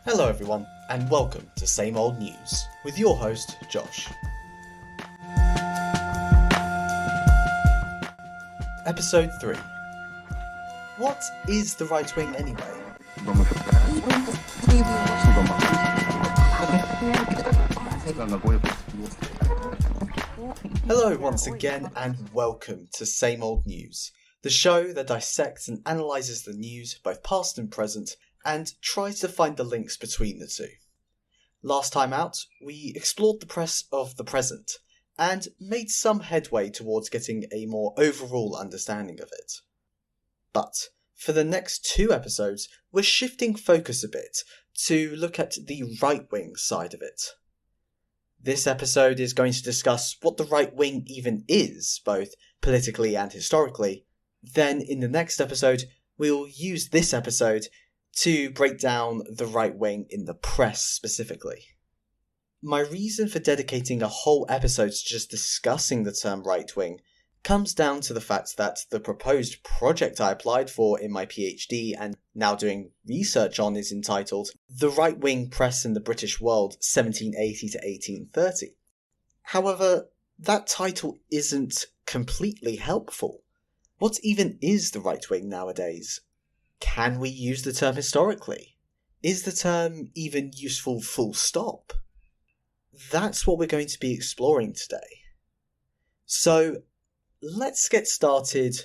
Hello everyone, and welcome to Same Old News, with your host, Josh. Episode 3. What is the right wing anyway? Hello once again, and welcome to Same Old News, the show that dissects and analyses the news, both past and present, and tries to find the links between the two. Last time out, we explored the press of the present, and made some headway towards getting a more overall understanding of it. But, for the next 2 episodes, we're shifting focus a bit to look at the right-wing side of it. This episode is going to discuss what the right wing even is, both politically and historically. Then, in the next episode, we'll use this episode to break down the right wing in the press specifically. My reason for dedicating a whole episode to just discussing the term right wing comes down to the fact that the proposed project I applied for in my PhD and now doing research on is entitled The Right Wing Press in the British World 1780 to 1830. However, that title isn't completely helpful. What even is the right wing nowadays? Can we use the term historically? Is the term even useful full stop? That's what we're going to be exploring today. So, let's get started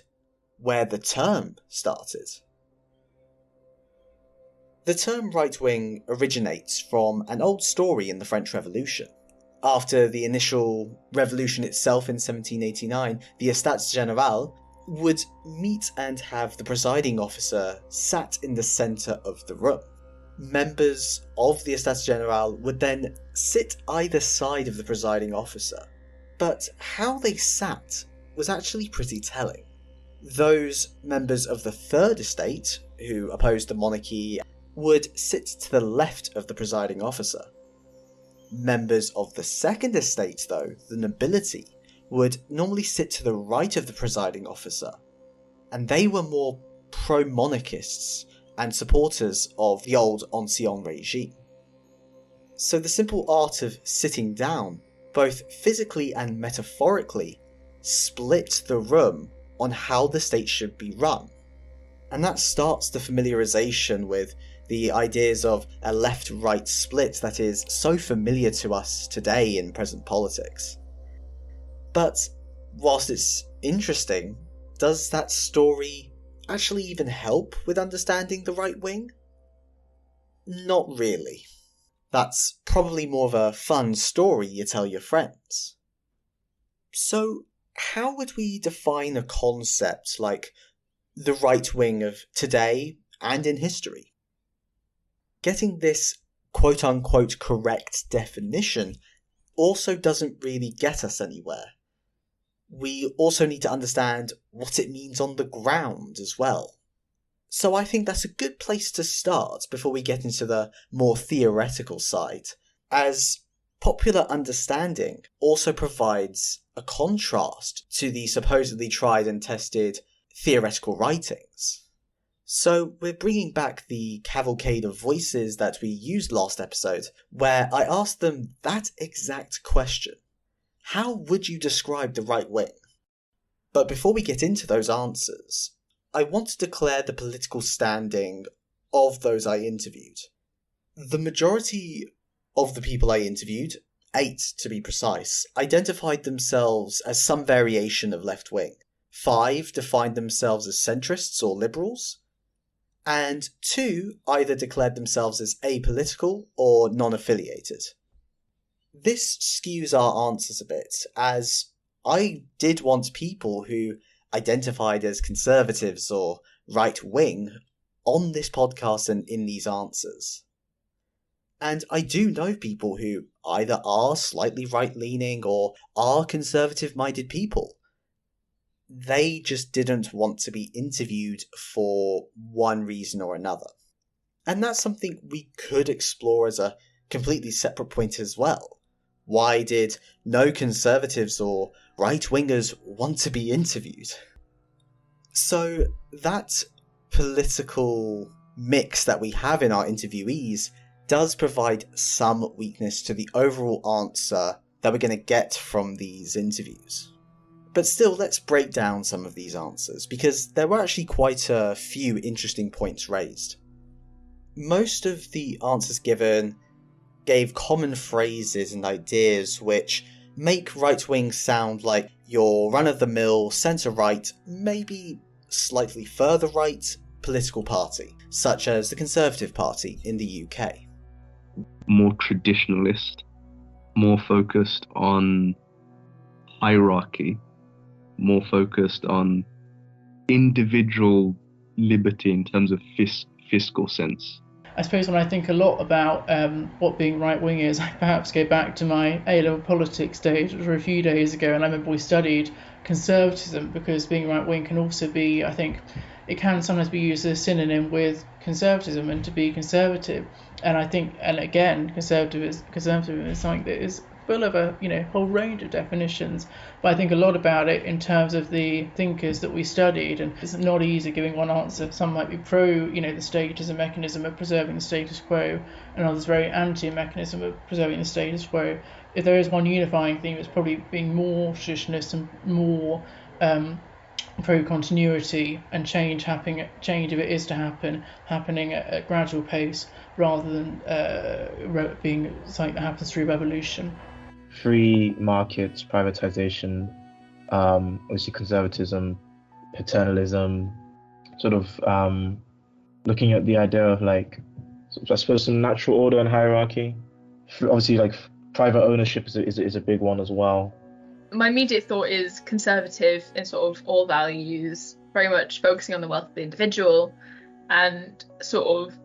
where the term started. The term right wing originates from an old story in the French Revolution. After the initial revolution itself in 1789, the Estates Générales would meet and have the presiding officer sat in the centre of the room. Members of the Estates Générales would then sit either side of the presiding officer, but how they sat was actually pretty telling. Those members of the Third Estate, who opposed the monarchy, would sit to the left of the presiding officer. Members of the Second Estate, though, the nobility, would normally sit to the right of the presiding officer, and they were more pro-monarchists and supporters of the old ancien regime. So the simple art of sitting down, both physically and metaphorically, split the room on how the state should be run. And that starts the familiarization with the ideas of a left-right split that is so familiar to us today in present politics. But, whilst it's interesting, does that story actually even help with understanding the right wing? Not really. That's probably more of a fun story you tell your friends. So, how would we define a concept like the right wing of today and in history? Getting this quote-unquote correct definition also doesn't really get us anywhere. We also need to understand what it means on the ground as well. So I think that's a good place to start before we get into the more theoretical side, as popular understanding also provides a contrast to the supposedly tried and tested theoretical writings. So we're bringing back the cavalcade of voices that we used last episode, where I asked them that exact question. How would you describe the right wing? But before we get into those answers, I want to declare the political standing of those I interviewed. The majority of the people I interviewed, 8 to be precise, identified themselves as some variation of left wing. 5 defined themselves as centrists or liberals, and 2 either declared themselves as apolitical or non-affiliated. This skews our answers a bit, as I did want people who identified as conservatives or right-wing on this podcast and in these answers. And I do know people who either are slightly right-leaning or are conservative-minded people. They just didn't want to be interviewed for one reason or another. And that's something we could explore as a completely separate point as well. Why did no conservatives or right-wingers want to be interviewed? So that political mix that we have in our interviewees does provide some weakness to the overall answer that we're going to get from these interviews. But still, let's break down some of these answers, because there were actually quite a few interesting points raised. Most of the answers given gave common phrases and ideas which make right-wing sound like your run-of-the-mill centre-right, maybe slightly further right political party, such as the Conservative Party in the UK. More traditionalist, more focused on hierarchy, more focused on individual liberty in terms of fiscal sense. I suppose when I think a lot about what being right-wing is, I perhaps go back to my A-level politics days, which were a few days ago, and I remember we studied conservatism, because being right-wing can also be, I think, it can sometimes be used as a synonym with conservatism and to be conservative. And I think, and again, conservatism is something that is full of a whole range of definitions, but I think a lot about it in terms of the thinkers that we studied, and it's not easy giving one answer. Some might be pro the state as a mechanism of preserving the status quo, and others very anti a mechanism of preserving the status quo. If there is one unifying theme, it's probably being more traditionalist and more pro continuity, and change if it is to happening at a gradual pace rather than being something that happens through revolution. Free markets, privatization, obviously conservatism, paternalism, sort of looking at the idea of I suppose some natural order and hierarchy. Obviously private ownership is a big one as well. My immediate thought is conservative in sort of all values, very much focusing on the wealth of the individual and sort of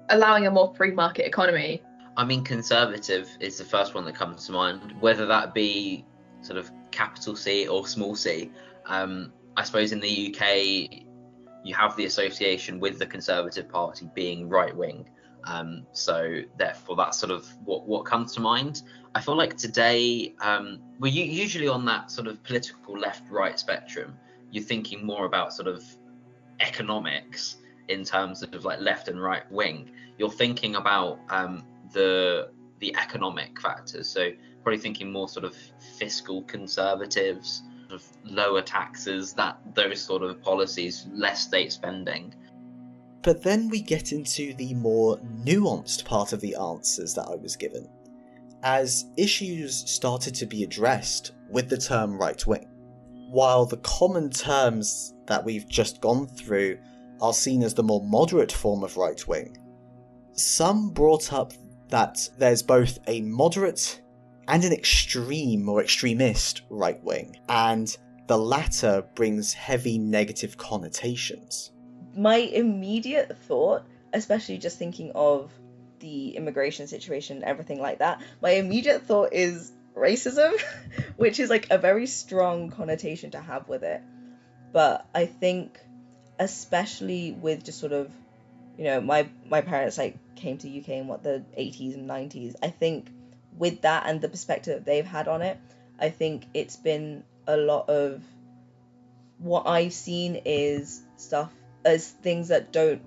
allowing a more free market economy. I mean, conservative is the first one that comes to mind, whether that be sort of capital C or small c. I suppose in the UK, you have the association with the Conservative Party being right-wing. So therefore, that's sort of what comes to mind. I feel like today, we're usually on that sort of political left-right spectrum. You're thinking more about sort of economics in terms of left and right wing. You're thinking about the economic factors. So probably thinking more sort of fiscal conservatives, sort of lower taxes, those sort of policies, less state spending. But then we get into the more nuanced part of the answers that I was given, as issues started to be addressed with the term right-wing. While the common terms that we've just gone through are seen as the more moderate form of right-wing, some brought up that there's both a moderate and an extreme or extremist right-wing, and the latter brings heavy negative connotations. My immediate thought, especially just thinking of the immigration situation and everything like that, my immediate thought is racism, which is a very strong connotation to have with it. But I think, especially with just sort of, my parents came to UK in the 80s and 90s. I think with that and the perspective that they've had on it, I think it's been a lot of what I've seen is stuff as things that don't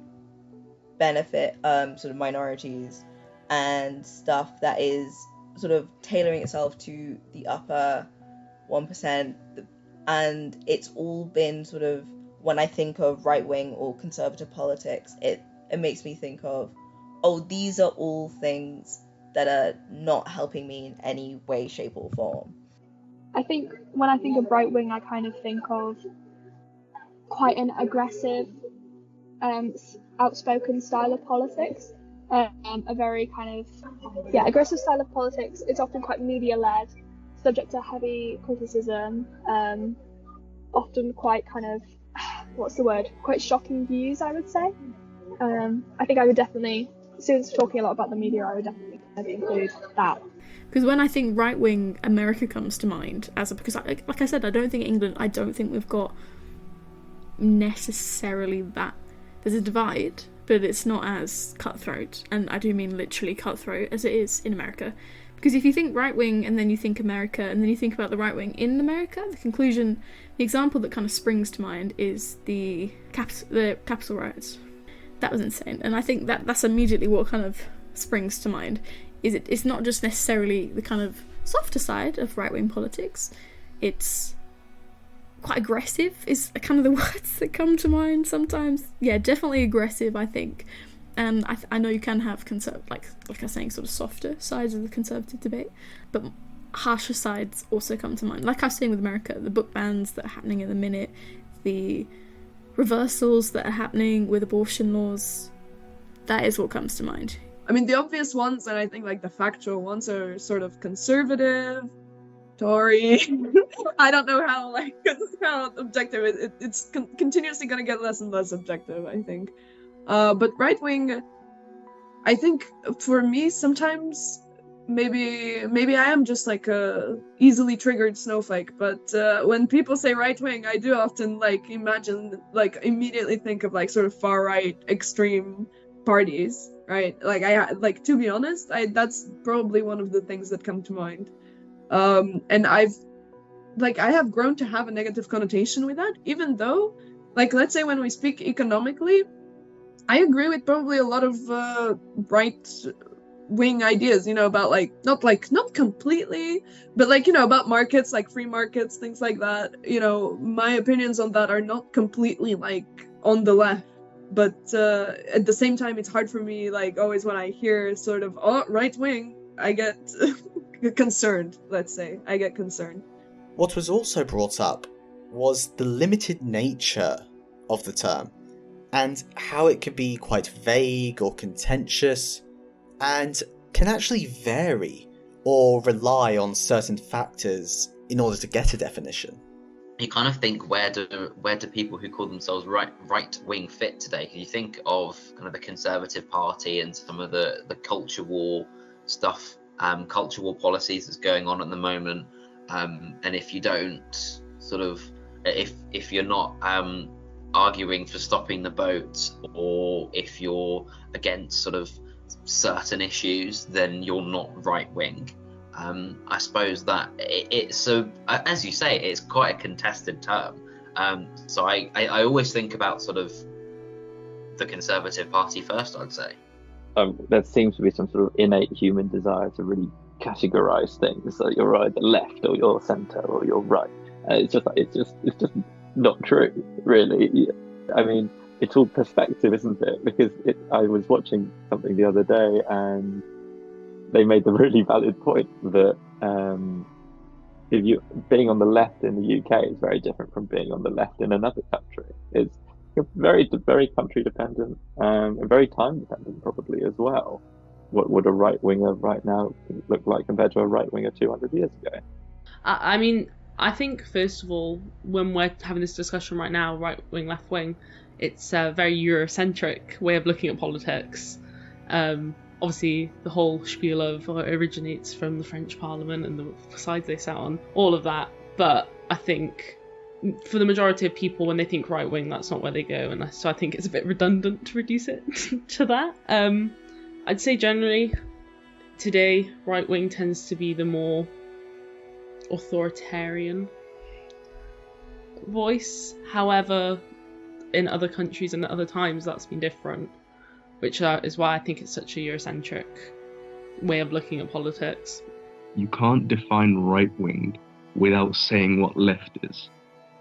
benefit sort of minorities, and stuff that is sort of tailoring itself to the upper 1%, and it's all been sort of, when I think of right-wing or conservative politics, it makes me think of, these are all things that are not helping me in any way, shape or form. I think when I think of right-wing, I kind of think of quite an aggressive, outspoken style of politics, a very kind of, aggressive style of politics. It's often quite media-led, subject to heavy criticism, often quite kind of quite shocking views, I would say. I think I would definitely, since talking a lot about the media, I would definitely include that. Because when I think right-wing, America comes to mind, because like I said, I don't think we've got necessarily that. There's a divide, but it's not as cutthroat, and I do mean literally cutthroat, as it is in America. Because if you think right-wing, and then you think America, and then you think about the right-wing in America, the example that kind of springs to mind is the Capitol riots. That was insane, and I think that's immediately what kind of springs to mind. It's not just necessarily the kind of softer side of right-wing politics, it's quite aggressive is kind of the words that come to mind sometimes. Yeah, definitely aggressive, I think. And I know you can have like I was saying, sort of softer sides of the conservative debate, but harsher sides also come to mind. Like I was saying with America, the book bans that are happening in the minute, the reversals that are happening with abortion laws, that is what comes to mind. I mean, the obvious ones, and I think like the factual ones, are sort of conservative, Tory. I don't know how objective it's continuously going to get less and less objective, I think. But right wing, I think for me sometimes maybe I am just like a easily triggered snowflake. But when people say right wing, I do often immediately think of like sort of far right extreme parties, right? To be honest, that's probably one of the things that come to mind. And I have grown to have a negative connotation with that, even though, let's say when we speak economically, I agree with probably a lot of right-wing ideas, about not completely, but about markets, like free markets, things like that. My opinions on that are not completely on the left, but at the same time, it's hard for me, always when I hear sort of right-wing, I get concerned, let's say. I get concerned. What was also brought up was the limited nature of the term, and how it could be quite vague or contentious, and can actually vary or rely on certain factors in order to get a definition. You kind of think, where do people who call themselves right wing fit today? You think of kind of the Conservative Party and some of the culture war stuff, culture war policies that's going on at the moment, and if you don't if you're not arguing for stopping the boat, or if you're against sort of certain issues, then you're not right wing. I suppose that it's as you say, it's quite a contested term. So I always think about sort of the Conservative Party first, I'd say. There seems to be some sort of innate human desire to really categorize things. So you're either left, or you're centre, or you're right. It's just not true, really. I mean, it's all perspective, isn't it? Because I was watching something the other day, and they made the really valid point that if you being on the left in the UK is very different from being on the left in another country. It's very, very country dependent, and very time dependent probably as well. What would a right winger right now look like compared to a right winger 200 years ago? I mean, I think first of all, when we're having this discussion right now, right wing, left wing, it's a very Eurocentric way of looking at politics. Obviously, the whole spiel of it originates from the French Parliament and the sides they sat on, all of that. But I think for the majority of people, when they think right wing, that's not where they go, and so I think it's a bit redundant to reduce it to that. I'd say generally today, right wing tends to be the more authoritarian voice. However, in other countries and at other times, that's been different, which is why I think it's such a Eurocentric way of looking at politics. You can't define right wing without saying what left is,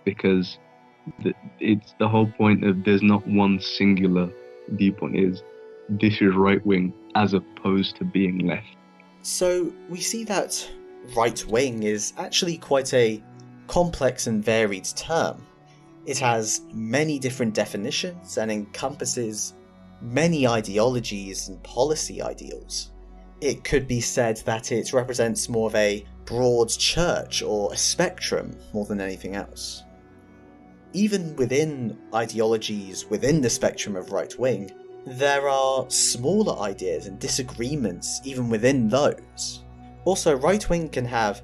because it's the whole point of there's not one singular viewpoint. Is this is right wing as opposed to being left. So we see that right wing is actually quite a complex and varied term. It has many different definitions and encompasses many ideologies and policy ideals. It could be said that it represents more of a broad church or a spectrum more than anything else. even within ideologies within the spectrum of right wing, there are smaller ideas and disagreements even within those. Also, right wing can have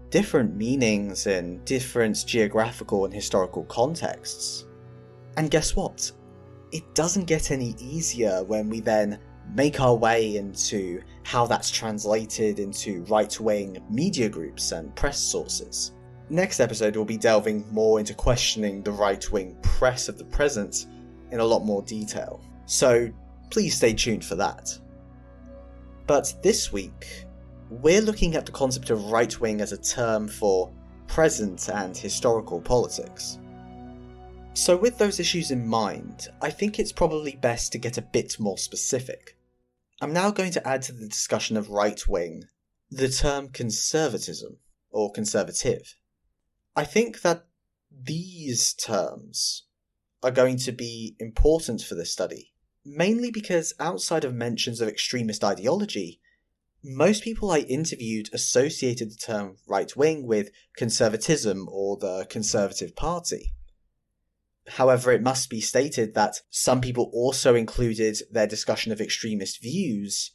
different meanings in different geographical and historical contexts. And guess what? It doesn't get any easier when we then make our way into how that's translated into right-wing media groups and press sources. Next episode we'll be delving more into questioning the right-wing press of the present in a lot more detail, so please stay tuned for that. But this week, we're looking at the concept of right-wing as a term for present and historical politics. So with those issues in mind, I think it's probably best to get a bit more specific. I'm now going to add to the discussion of right-wing the term conservatism, or conservative. I think that these terms are going to be important for this study, mainly because outside of mentions of extremist ideology, most people I interviewed associated the term right-wing with conservatism or the Conservative Party. However, it must be stated that some people also included their discussion of extremist views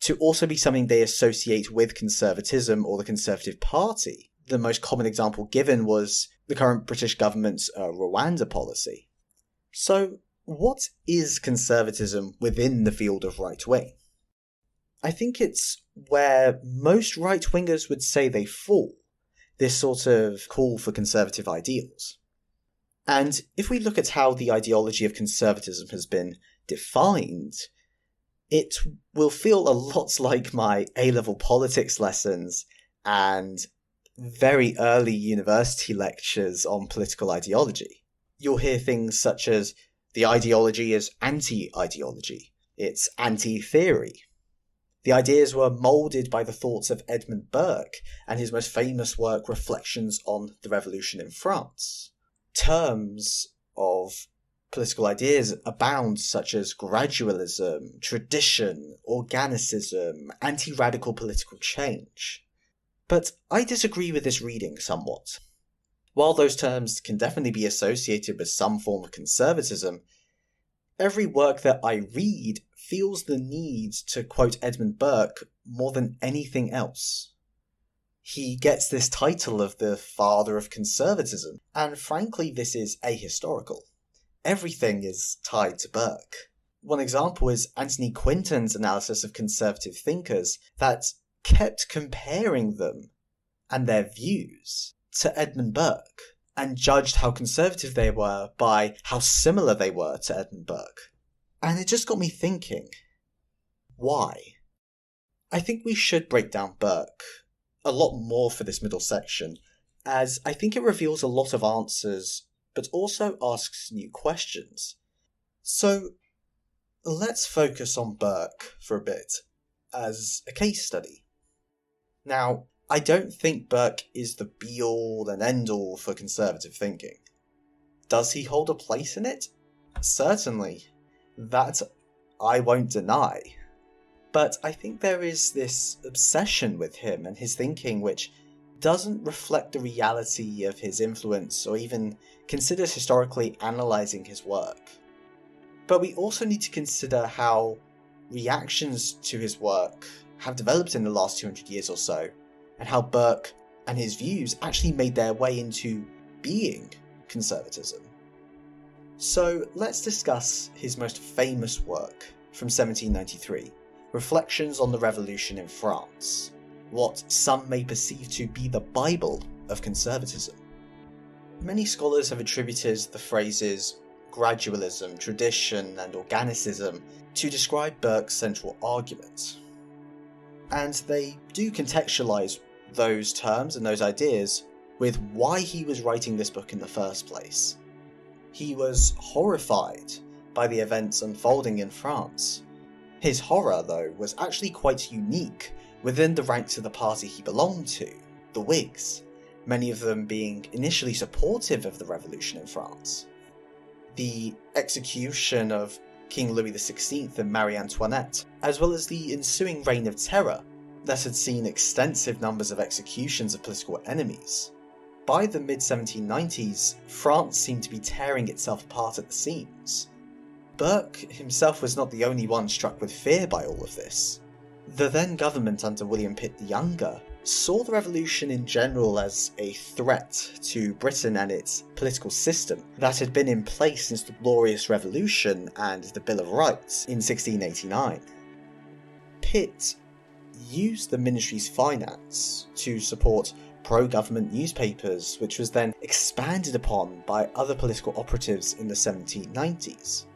to also be something they associate with conservatism or the Conservative Party. The most common example given was the current British government's Rwanda policy. So, what is conservatism within the field of right-wing? I think it's where most right-wingers would say they fall, this sort of call for conservative ideals. And if we look at how the ideology of conservatism has been defined, it will feel a lot like my A-level politics lessons and very early university lectures on political ideology. You'll hear things such as, the ideology is anti-ideology, it's anti-theory. The ideas were moulded by the thoughts of Edmund Burke and his most famous work, Reflections on the Revolution in France. Terms of political ideas abound, such as gradualism, tradition, organicism, anti-radical political change. But I disagree with this reading somewhat. While those terms can definitely be associated with some form of conservatism, every work that I read feels the need to quote Edmund Burke more than anything else. He gets this title of the father of conservatism, and frankly this is ahistorical. Everything is tied to Burke. One example is Anthony Quinton's analysis of conservative thinkers that kept comparing them and their views to Edmund Burke, and judged how conservative they were by how similar they were to Edmund Burke. And it just got me thinking, why? I think we should break down Burke a lot more for this middle section, as I think it reveals a lot of answers, but also asks new questions. So, let's focus on Burke for a bit, as a case study. Now, I don't think Burke is the be-all and end-all for conservative thinking. Does he hold a place in it? Certainly. That I won't deny. But I think there is this obsession with him and his thinking which doesn't reflect the reality of his influence or even considers historically analysing his work. But we also need to consider how reactions to his work have developed in the last 200 years or so, and how Burke and his views actually made their way into being conservatism. So let's discuss his most famous work from 1793, Reflections on the Revolution in France, what some may perceive to be the Bible of conservatism. Many scholars have attributed the phrases gradualism, tradition, and organicism to describe Burke's central argument. And they do contextualise those terms and those ideas with why he was writing this book in the first place. He was horrified by the events unfolding in France. His horror, though, was actually quite unique within the ranks of the party he belonged to, the Whigs, many of them being initially supportive of the revolution in France. The execution of King Louis XVI and Marie Antoinette, as well as the ensuing Reign of Terror that had seen extensive numbers of executions of political enemies. by the mid-1790s, France seemed to be tearing itself apart at the seams. Burke himself was not the only one struck with fear by all of this. The then government under William Pitt the Younger saw the revolution in general as a threat to Britain and its political system that had been in place since the Glorious Revolution and the Bill of Rights in 1689. Pitt used the ministry's finance to support pro-government newspapers, which was then expanded upon by other political operatives in the 1790s.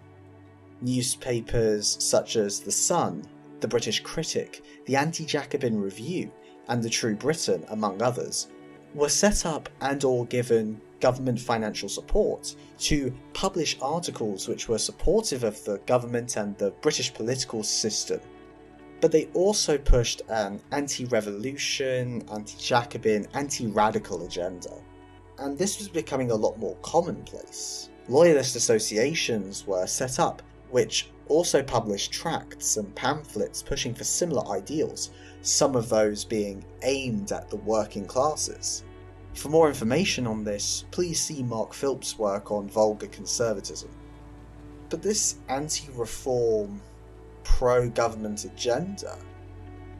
Newspapers such as The Sun, The British Critic, The Anti-Jacobin Review, and The True Briton, among others, were set up and or given government financial support to publish articles which were supportive of the government and the British political system. But they also pushed an anti-revolution, anti-Jacobin, anti-radical agenda. And this was becoming a lot more commonplace. Loyalist associations were set up, which also published tracts and pamphlets pushing for similar ideals, some of those being aimed at the working classes. For more information on this, please see Mark Philp's work on vulgar conservatism. But this anti-reform, pro-government agenda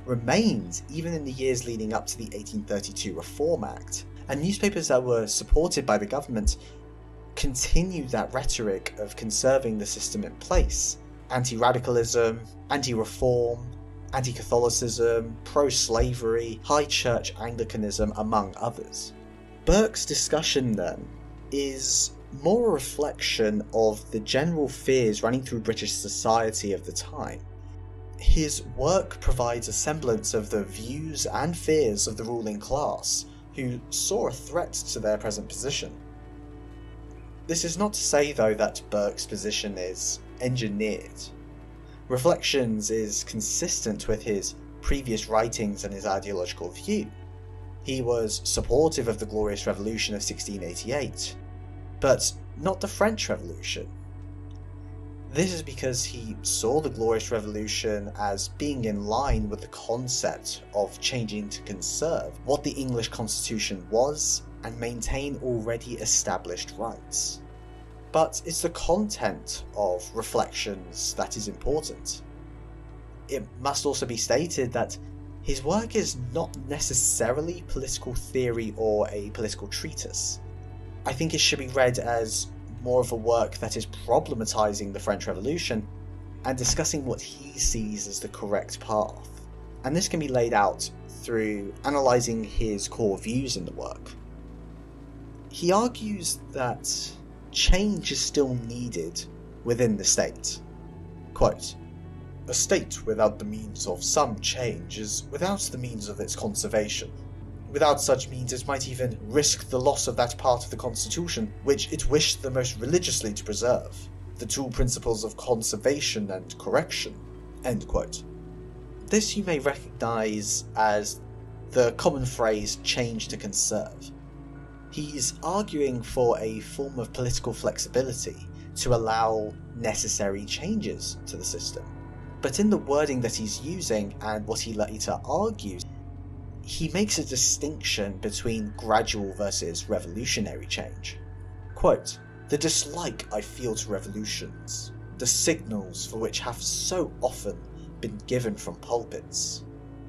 remained even in the years leading up to the 1832 Reform Act, and newspapers that were supported by the government continued that rhetoric of conserving the system in place. Anti-radicalism, anti-reform, anti-Catholicism, pro-slavery, high church Anglicanism, among others. Burke's discussion then is more a reflection of the general fears running through British society of the time. His work provides a semblance of the views and fears of the ruling class, who saw a threat to their present position. This is not to say, though, that Burke's position is engineered. Reflections is consistent with his previous writings and his ideological view. He was supportive of the Glorious Revolution of 1688, but not the French Revolution. This is because he saw the Glorious Revolution as being in line with the concept of changing to conserve what the English Constitution was and maintain already established rights. But it's the content of Reflections that is important. It must also be stated that his work is not necessarily political theory or a political treatise. I think it should be read as more of a work that is problematizing the French Revolution and discussing what he sees as the correct path. And this can be laid out through analysing his core views in the work. He argues that change is still needed within the state. Quote, "A state without the means of some change is without the means of its conservation. Without such means it might even risk the loss of that part of the Constitution which it wished the most religiously to preserve, the two principles of conservation and correction." End quote. This you may recognise as the common phrase change to conserve. He's arguing for a form of political flexibility to allow necessary changes to the system. But in the wording that he's using and what he later argues, he makes a distinction between gradual versus revolutionary change. Quote, "The dislike I feel to revolutions, the signals for which have so often been given from pulpits,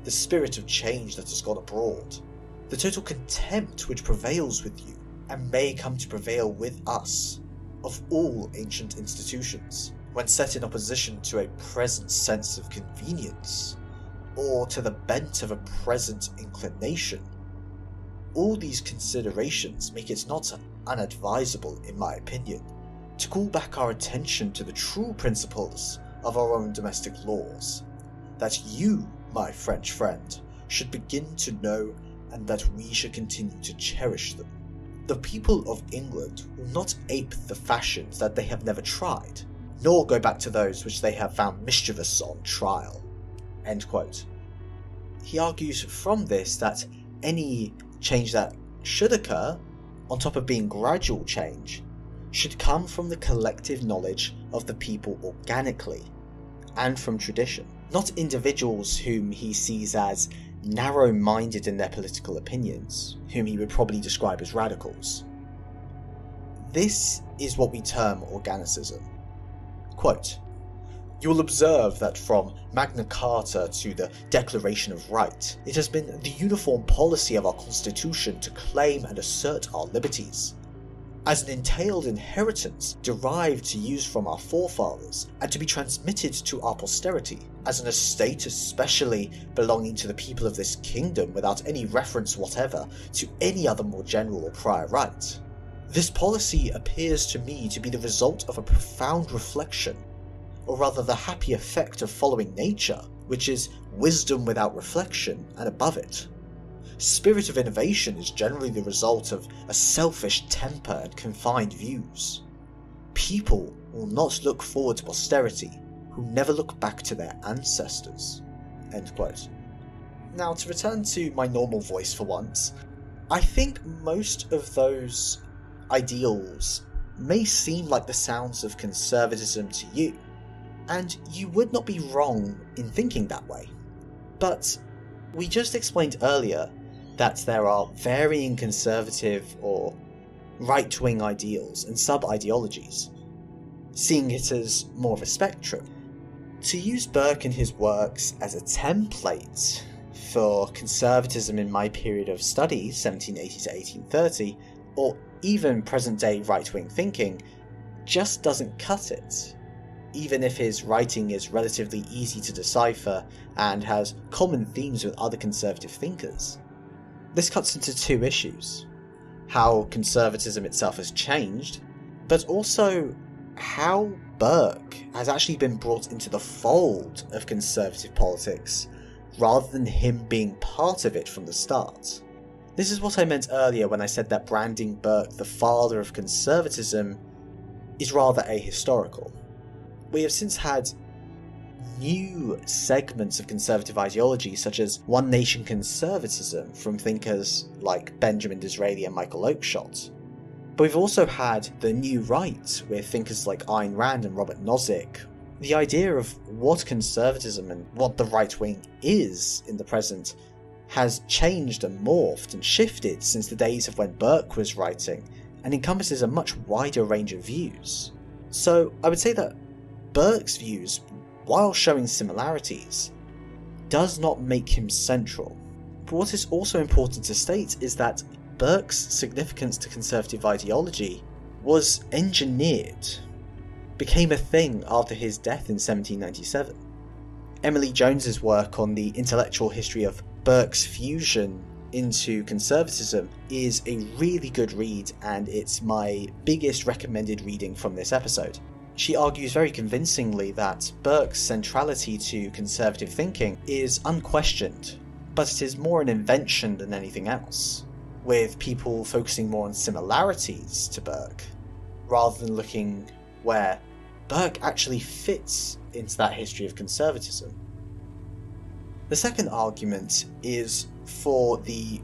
the spirit of change that has gone abroad, the total contempt which prevails with you, and may come to prevail with us, of all ancient institutions, when set in opposition to a present sense of convenience, or to the bent of a present inclination. All these considerations make it not unadvisable, in my opinion, to call back our attention to the true principles of our own domestic laws, that you, my French friend, should begin to know and that we should continue to cherish them. The people of England will not ape the fashions that they have never tried, nor go back to those which they have found mischievous on trial." End quote. He argues from this that any change that should occur, on top of being gradual change, should come from the collective knowledge of the people organically, and from tradition, not individuals whom he sees as narrow-minded in their political opinions, whom he would probably describe as radicals. This is what we term organicism. Quote, "You'll observe that from Magna Carta to the Declaration of Right, it has been the uniform policy of our Constitution to claim and assert our liberties, as an entailed inheritance derived to use from our forefathers, and to be transmitted to our posterity, as an estate especially belonging to the people of this kingdom without any reference whatever to any other more general or prior right. This policy appears to me to be the result of a profound reflection, or rather the happy effect of following nature, which is wisdom without reflection and above it. Spirit of innovation is generally the result of a selfish temper and confined views. People will not look forward to posterity who never look back to their ancestors." End quote. Now, to return to my normal voice for once, I think most of those ideals may seem like the sounds of conservatism to you, and you would not be wrong in thinking that way. But we just explained earlier that there are varying conservative or right-wing ideals and sub-ideologies, seeing it as more of a spectrum. To use Burke and his works as a template for conservatism in my period of study, 1780 to 1830, or even present-day right-wing thinking, just doesn't cut it, even if his writing is relatively easy to decipher and has common themes with other conservative thinkers. This cuts into two issues: how conservatism itself has changed, but also how Burke has actually been brought into the fold of conservative politics, rather than him being part of it from the start. This is what I meant earlier when I said that branding Burke the father of conservatism is rather ahistorical. We have since had new segments of conservative ideology, such as One Nation conservatism from thinkers like Benjamin Disraeli and Michael Oakeshott. But we've also had the New Right with thinkers like Ayn Rand and Robert Nozick. The idea of what conservatism and what the right wing is in the present has changed and morphed and shifted since the days of when Burke was writing, and encompasses a much wider range of views. So I would say that Burke's views, while showing similarities, does not make him central. But what is also important to state is that Burke's significance to conservative ideology was engineered, became a thing after his death in 1797. Emily Jones's work on the intellectual history of Burke's fusion into conservatism is a really good read, and it's my biggest recommended reading from this episode. She argues very convincingly that Burke's centrality to conservative thinking is unquestioned, but it is more an invention than anything else, with people focusing more on similarities to Burke, rather than looking where Burke actually fits into that history of conservatism. The second argument is for the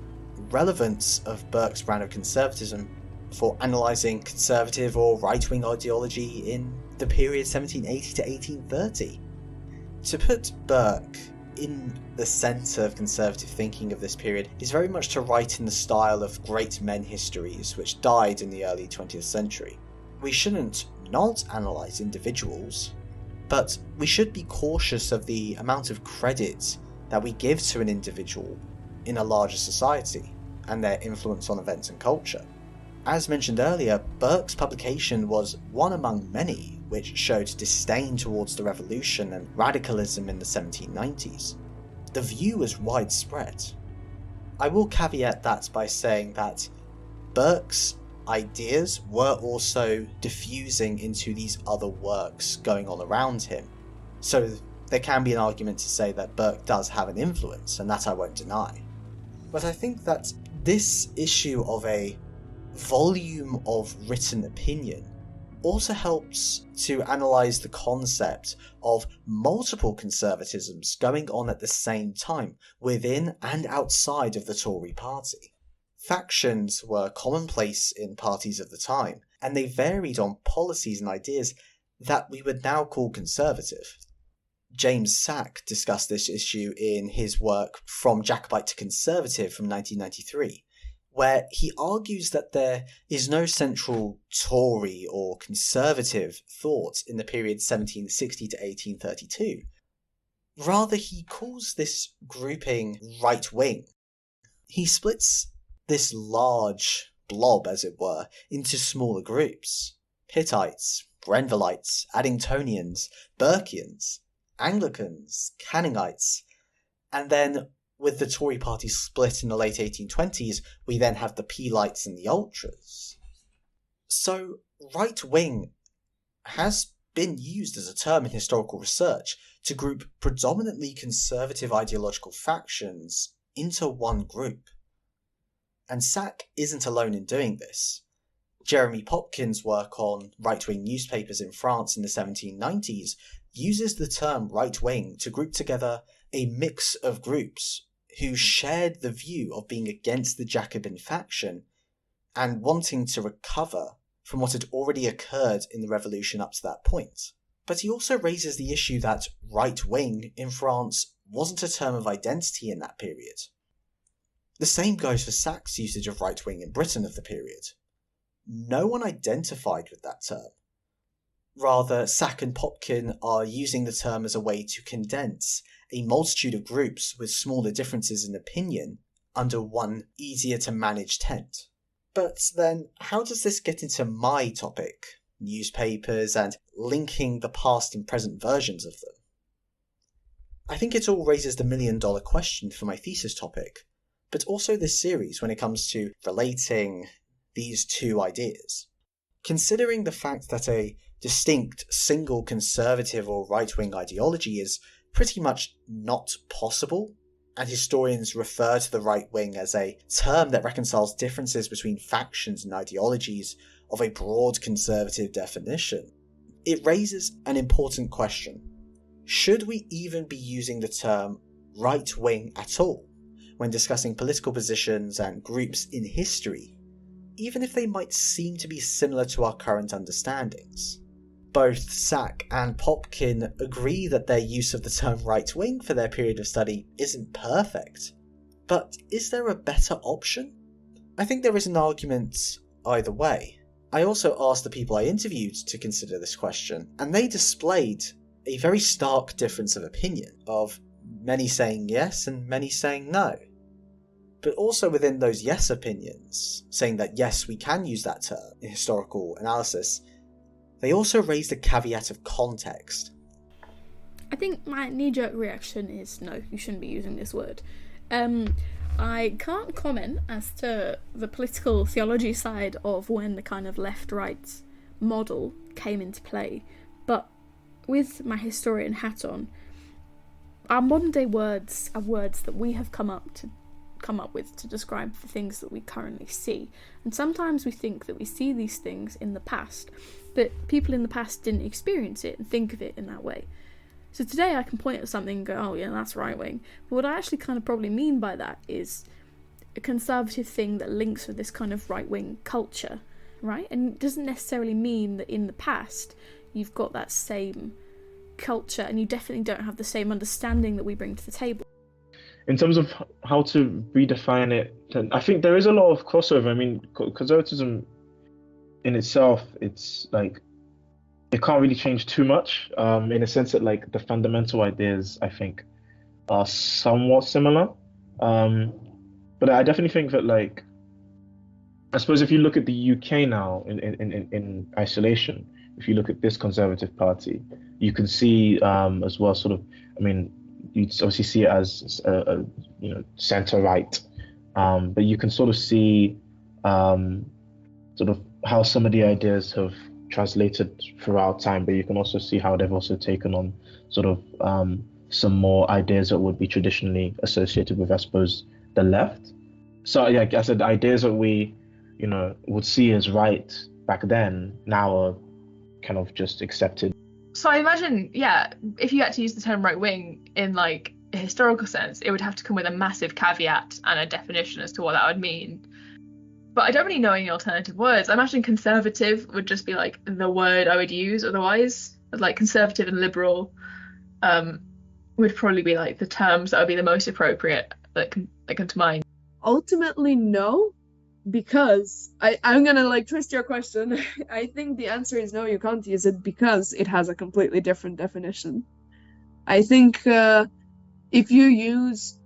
relevance of Burke's brand of conservatism for analysing conservative or right-wing ideology in the period 1780 to 1830. To put Burke in the centre of conservative thinking of this period is very much to write in the style of great men histories which died in the early 20th century. We shouldn't not analyse individuals, but we should be cautious of the amount of credit that we give to an individual in a larger society and their influence on events and culture. As mentioned earlier, Burke's publication was one among many which showed disdain towards the revolution and radicalism in the 1790s. The view was widespread. I will caveat that by saying that Burke's ideas were also diffusing into these other works going on around him, so there can be an argument to say that Burke does have an influence, and that I won't deny. But I think that this issue of a volume of written opinion also helps to analyse the concept of multiple conservatisms going on at the same time within and outside of the Tory party. Factions were commonplace in parties of the time, and they varied on policies and ideas that we would now call conservative. James Sack discussed this issue in his work From Jacobite to Conservative from 1993, where he argues that there is no central Tory or conservative thought in the period 1760 to 1832. Rather, he calls this grouping right-wing. He splits this large blob, as it were, into smaller groups: Hittites, Grenvillites, Addingtonians, Burkeans, Anglicans, Canningites, and then with the Tory party split in the late 1820s, we then have the Peelites and the Ultras. So, right-wing has been used as a term in historical research to group predominantly conservative ideological factions into one group. And Sack isn't alone in doing this. Jeremy Popkin's work on right-wing newspapers in France in the 1790s uses the term right-wing to group together a mix of groups who shared the view of being against the Jacobin faction and wanting to recover from what had already occurred in the revolution up to that point. But he also raises the issue that right-wing in France wasn't a term of identity in that period. The same goes for Sack's usage of right-wing in Britain of the period. No one identified with that term. Rather, Sack and Popkin are using the term as a way to condense a multitude of groups with smaller differences in opinion under one easier-to-manage tent. But then, how does this get into my topic, newspapers, and linking the past and present versions of them? I think it all raises the million-dollar question for my thesis topic, but also this series when it comes to relating these two ideas. Considering the fact that a distinct single conservative or right-wing ideology is pretty much not possible, and historians refer to the right wing as a term that reconciles differences between factions and ideologies of a broad conservative definition, it raises an important question. Should we even be using the term right wing at all when discussing political positions and groups in history, even if they might seem to be similar to our current understandings? Both Sack and Popkin agree that their use of the term right-wing for their period of study isn't perfect. But is there a better option? I think there is an argument either way. I also asked the people I interviewed to consider this question, and they displayed a very stark difference of opinion, of many saying yes and many saying no. But also within those yes opinions, saying that yes, we can use that term in historical analysis, they also raised a caveat of context. I think my knee-jerk reaction is no, you shouldn't be using this word. I can't comment as to the political theology side of when the kind of left-right model came into play, but with my historian hat on, our modern-day words are words that we have come up with to describe the things that we currently see. And sometimes we think that we see these things in the past, but people in the past didn't experience it and think of it in that way. So today I can point at something and go, oh yeah, that's right wing. But what I actually kind of probably mean by that is a conservative thing that links with this kind of right wing culture, right? And it doesn't necessarily mean that in the past you've got that same culture and you definitely don't have the same understanding that we bring to the table. In terms of how to redefine it, I think there is a lot of crossover. I mean, conservatism in itself, it's like, it can't really change too much, in a sense that like the fundamental ideas, I think, are somewhat similar. But I definitely think that, like, I suppose if you look at the UK now in isolation, if you look at this Conservative Party, you can see as well sort of, I mean, you obviously see it as a center right, but you can sort of see sort of how some of the ideas have translated throughout time, but you can also see how they've also taken on sort of some more ideas that would be traditionally associated with, I suppose, the left. So yeah, like I said, ideas that we would see as right back then now are kind of just accepted. So I imagine, yeah, if you had to use the term right wing in like a historical sense, it would have to come with a massive caveat and a definition as to what that would mean. But I don't really know any alternative words. I imagine conservative would just be like the word I would use otherwise, like conservative and liberal. would probably be like the terms that would be the most appropriate that come to mind. Ultimately, no, because I'm gonna like twist your question. I think the answer is no, you can't use it because it has a completely different definition. I think if you use,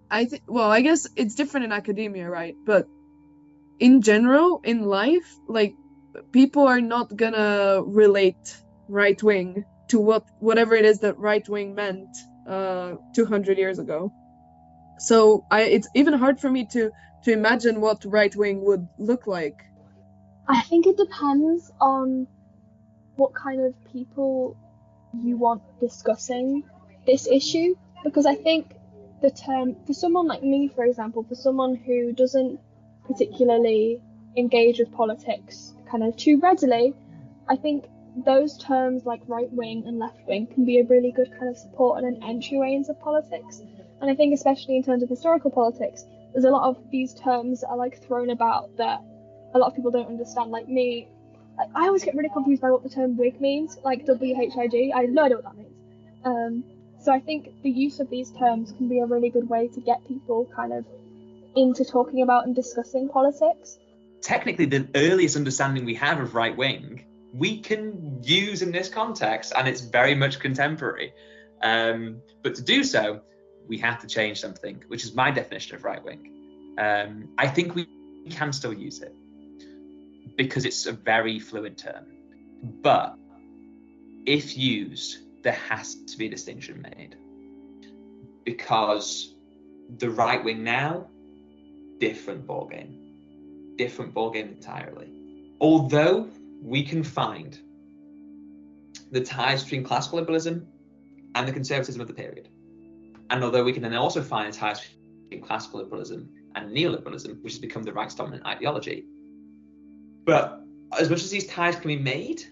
I guess it's different in academia, right? But in general, in life, like, people are not gonna relate right wing to whatever it is that right wing meant 200 years ago. So it's even hard for me to imagine what right wing would look like. I think it depends on what kind of people you want discussing this issue, because I think the term, for someone like me, for example, for someone who doesn't particularly engage with politics kind of too readily, I think those terms like right wing and left wing can be a really good kind of support and an entryway into politics. And I think especially in terms of historical politics, there's a lot of these terms that are like thrown about that a lot of people don't understand. Like me, I always get really confused by what the term Whig means, like WHIG. I have no idea what that means. So I think the use of these terms can be a really good way to get people kind of into talking about and discussing politics. Technically, the earliest understanding we have of right wing, we can use in this context, and it's very much contemporary. But to do so, we have to change something, which is my definition of right wing. I think we can still use it because it's a very fluid term. But if used, there has to be a distinction made, because the right wing now, different ballgame entirely. Although we can find the ties between classical liberalism and the conservatism of the period, and although we can then also find the ties between classical liberalism and neoliberalism, which has become the right's dominant ideology, but as much as these ties can be made,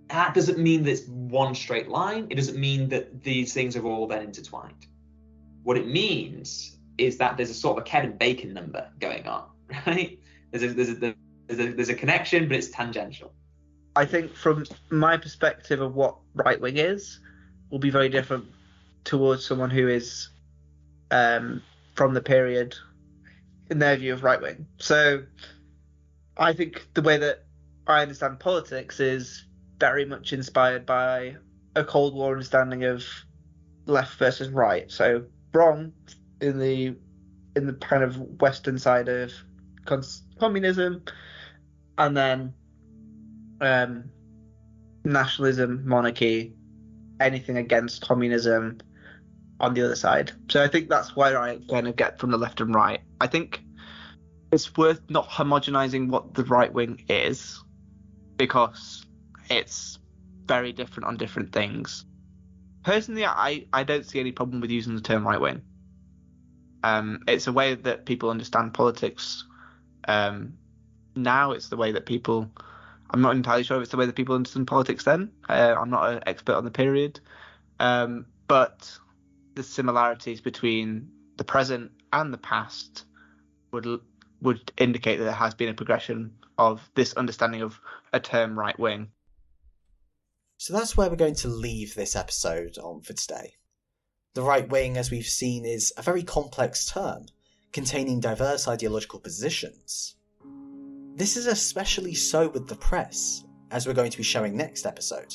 that doesn't mean that it's one straight line. It doesn't mean that these things are all then intertwined. What it means is that there's a sort of a Kevin Bacon number going on, right? There's a connection, but it's tangential. I think from my perspective of what right wing is, will be very different towards someone who is from the period in their view of right wing. So I think the way that I understand politics is very much inspired by a Cold War understanding of left versus right. So wrong in the kind of Western side of communism, and then nationalism, monarchy, anything against communism on the other side. So I think that's where I kind of get from the left and right. I think it's worth not homogenizing what the right wing is, because it's very different on different things. Personally, I don't see any problem with using the term right wing. It's a way that people understand politics. Now it's the way that people, I'm not entirely sure if it's the way that people understand politics then. I'm not an expert on the period. But the similarities between the present and the past would indicate that there has been a progression of this understanding of a term right wing. So that's where we're going to leave this episode on for today. The right wing, as we've seen, is a very complex term, containing diverse ideological positions. This is especially so with the press, as we're going to be showing next episode.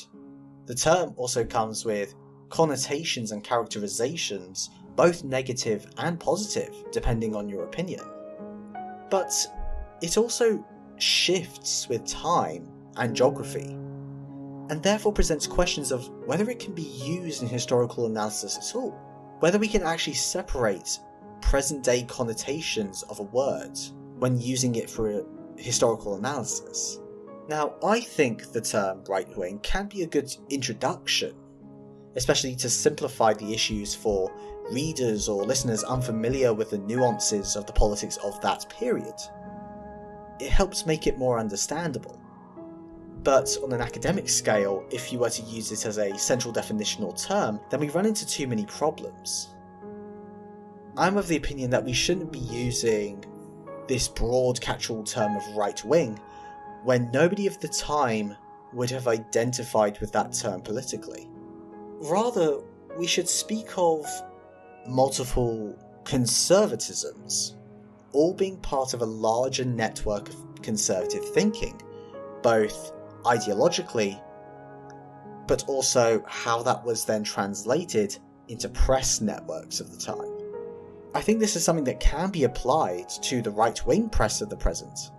The term also comes with connotations and characterizations, both negative and positive, depending on your opinion. But it also shifts with time and geography, and therefore presents questions of whether it can be used in historical analysis at all, whether we can actually separate present-day connotations of a word when using it for a historical analysis. Now, I think the term right-wing can be a good introduction, especially to simplify the issues for readers or listeners unfamiliar with the nuances of the politics of that period. It helps make it more understandable. But on an academic scale, if you were to use it as a central definitional term, then we run into too many problems. I'm of the opinion that we shouldn't be using this broad catch-all term of right-wing when nobody of the time would have identified with that term politically. Rather, we should speak of multiple conservatisms, all being part of a larger network of conservative thinking, both ideologically, but also how that was then translated into press networks of the time. I think this is something that can be applied to the right-wing press of the present.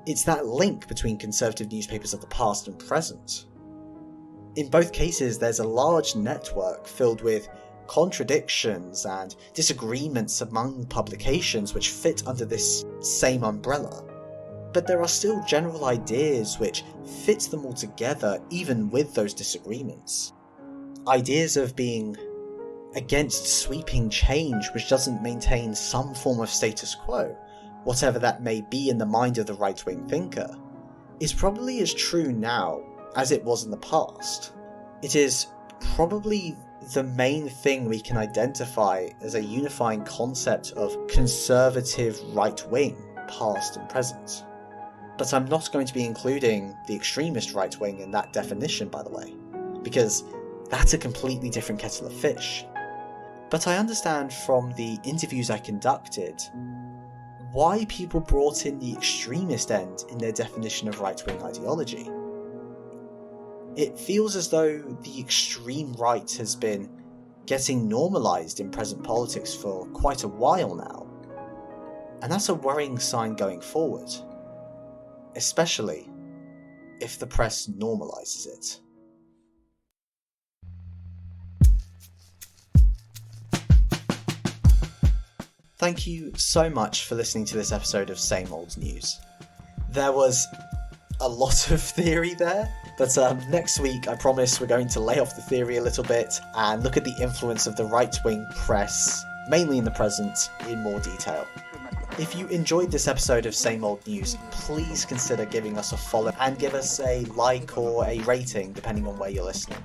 It's that link between conservative newspapers of the past and present. In both cases, there's a large network filled with contradictions and disagreements among publications which fit under this same umbrella. But there are still general ideas which fit them all together, even with those disagreements. Ideas of being against sweeping change which doesn't maintain some form of status quo, whatever that may be in the mind of the right-wing thinker, is probably as true now as it was in the past. It is probably the main thing we can identify as a unifying concept of conservative right-wing, past and present. But I'm not going to be including the extremist right-wing in that definition, by the way, because that's a completely different kettle of fish. But I understand from the interviews I conducted why people brought in the extremist end in their definition of right-wing ideology. It feels as though the extreme right has been getting normalised in present politics for quite a while now, and that's a worrying sign going forward, especially if the press normalises it. Thank you so much for listening to this episode of Same Old News. There was a lot of theory there, but next week I promise we're going to lay off the theory a little bit and look at the influence of the right-wing press, mainly in the present, in more detail. If you enjoyed this episode of Same Old News, please consider giving us a follow and give us a like or a rating depending on where you're listening.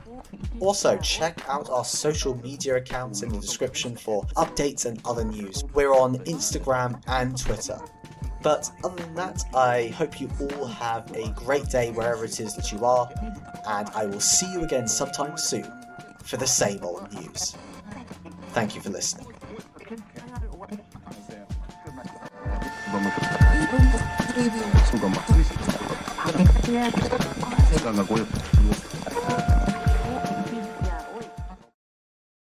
Also, check out our social media accounts in the description for updates and other news. We're on Instagram and Twitter. But other than that, I hope you all have a great day wherever it is that you are, and I will see you again sometime soon for the Same Old News. Thank you for listening. 시간 가고요.